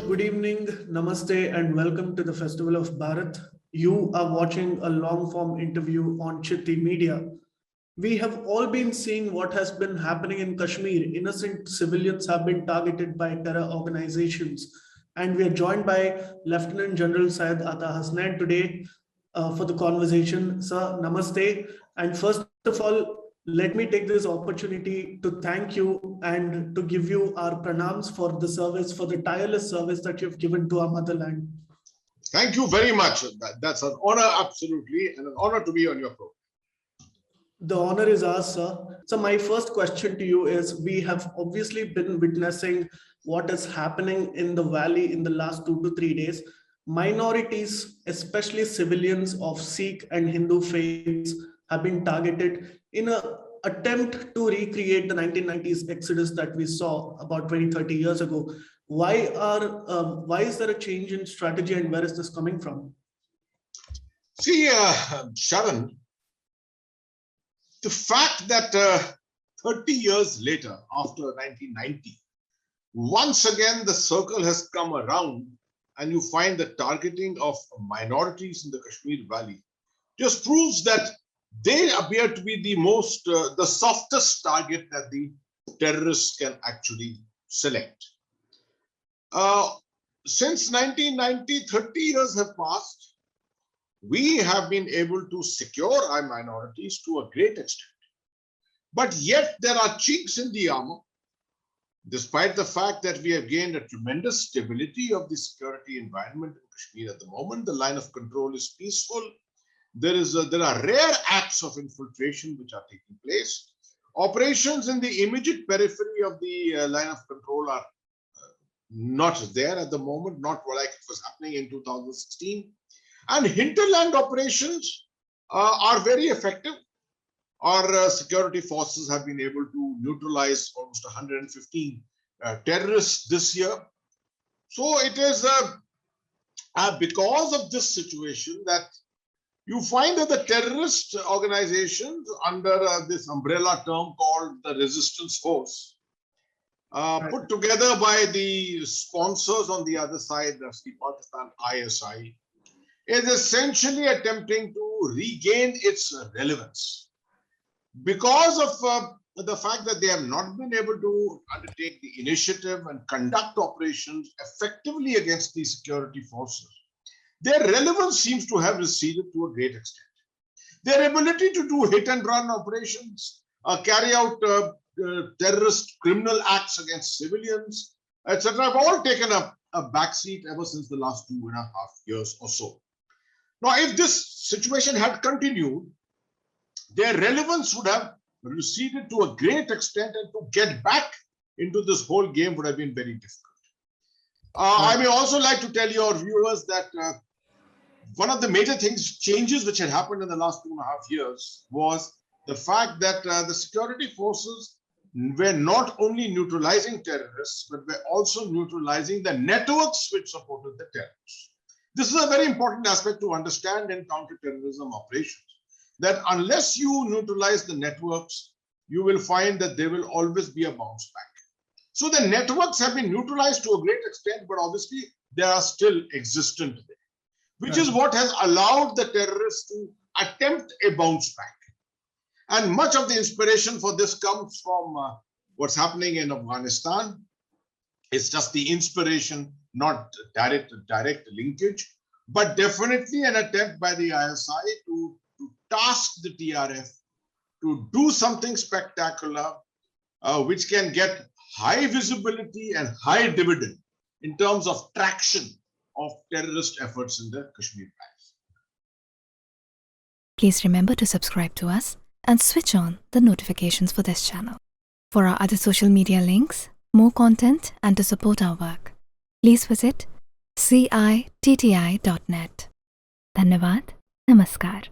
good evening, namaste, and welcome to the Festival of Bharat. You are watching a long form interview on Chitti Media. We have all been seeing what has been happening in Kashmir. Innocent civilians have been targeted by terror organizations. And we are joined by Lieutenant General Syed Ata Hasnain today for the conversation. Sir, namaste. And first of all, let me take this opportunity to thank you and to give you our pranams for the service, for the tireless service that you've given to our motherland. Thank you very much. That's an honor, absolutely, and an honor to be on your program. The honor is ours, sir. So my first question to you is, we have obviously been witnessing what is happening in the valley in the last 2 to 3 days. Minorities, especially civilians of Sikh and Hindu faiths, have been targeted in an attempt to recreate the 1990s exodus that we saw about 20-30 years ago. Why is there a change in strategy, and where is this coming from? See, Sharon, the fact that 30 years later, after 1990, once again the circle has come around and you find the targeting of minorities in the Kashmir Valley just proves that they appear to be the softest target that the terrorists can actually select. Since 1990, 30 years have passed. We have been able to secure our minorities to a great extent. But yet there are chinks in the armor, despite the fact that we have gained a tremendous stability of the security environment in Kashmir at the moment. The line of control is peaceful. There are rare acts of infiltration which are taking place. Operations in the immediate periphery of the line of control are not there at the moment, not like it was happening in 2016. And hinterland operations are very effective. Our security forces have been able to neutralize almost 115 terrorists this year. So it is because of this situation that you find that the terrorist organizations under this umbrella term called the Resistance Force, put together by the sponsors on the other side, that's the Pakistan ISI, is essentially attempting to regain its relevance. Because of the fact that they have not been able to undertake the initiative and conduct operations effectively against the security forces, their relevance seems to have receded to a great extent. Their ability to do hit and run operations, carry out terrorist criminal acts against civilians, etc., have all taken a backseat ever since the last 2.5 years or so. Now, if this situation had continued, their relevance would have receded to a great extent, and to get back into this whole game would have been very difficult. I may also like to tell your viewers that one of the major changes which had happened in the last 2.5 years was the fact that the security forces were not only neutralizing terrorists, but were also neutralizing the networks which supported the terrorists. This is a very important aspect to understand in counterterrorism operations, that unless you neutralize the networks, you will find that there will always be a bounce back. So the networks have been neutralized to a great extent, but obviously they are still existent there, which is what has allowed the terrorists to attempt a bounce back. And much of the inspiration for this comes from what's happening in Afghanistan. It's just the inspiration, not direct linkage, but definitely an attempt by the ISI to task the TRF to do something spectacular, which can get high visibility and high dividend in terms of traction of terrorist efforts in the Kashmir Valley. Please remember to subscribe to us and switch on the notifications for this channel. For our other social media links, more content, and to support our work, please visit citti.net. Dhanyavad. Namaskar.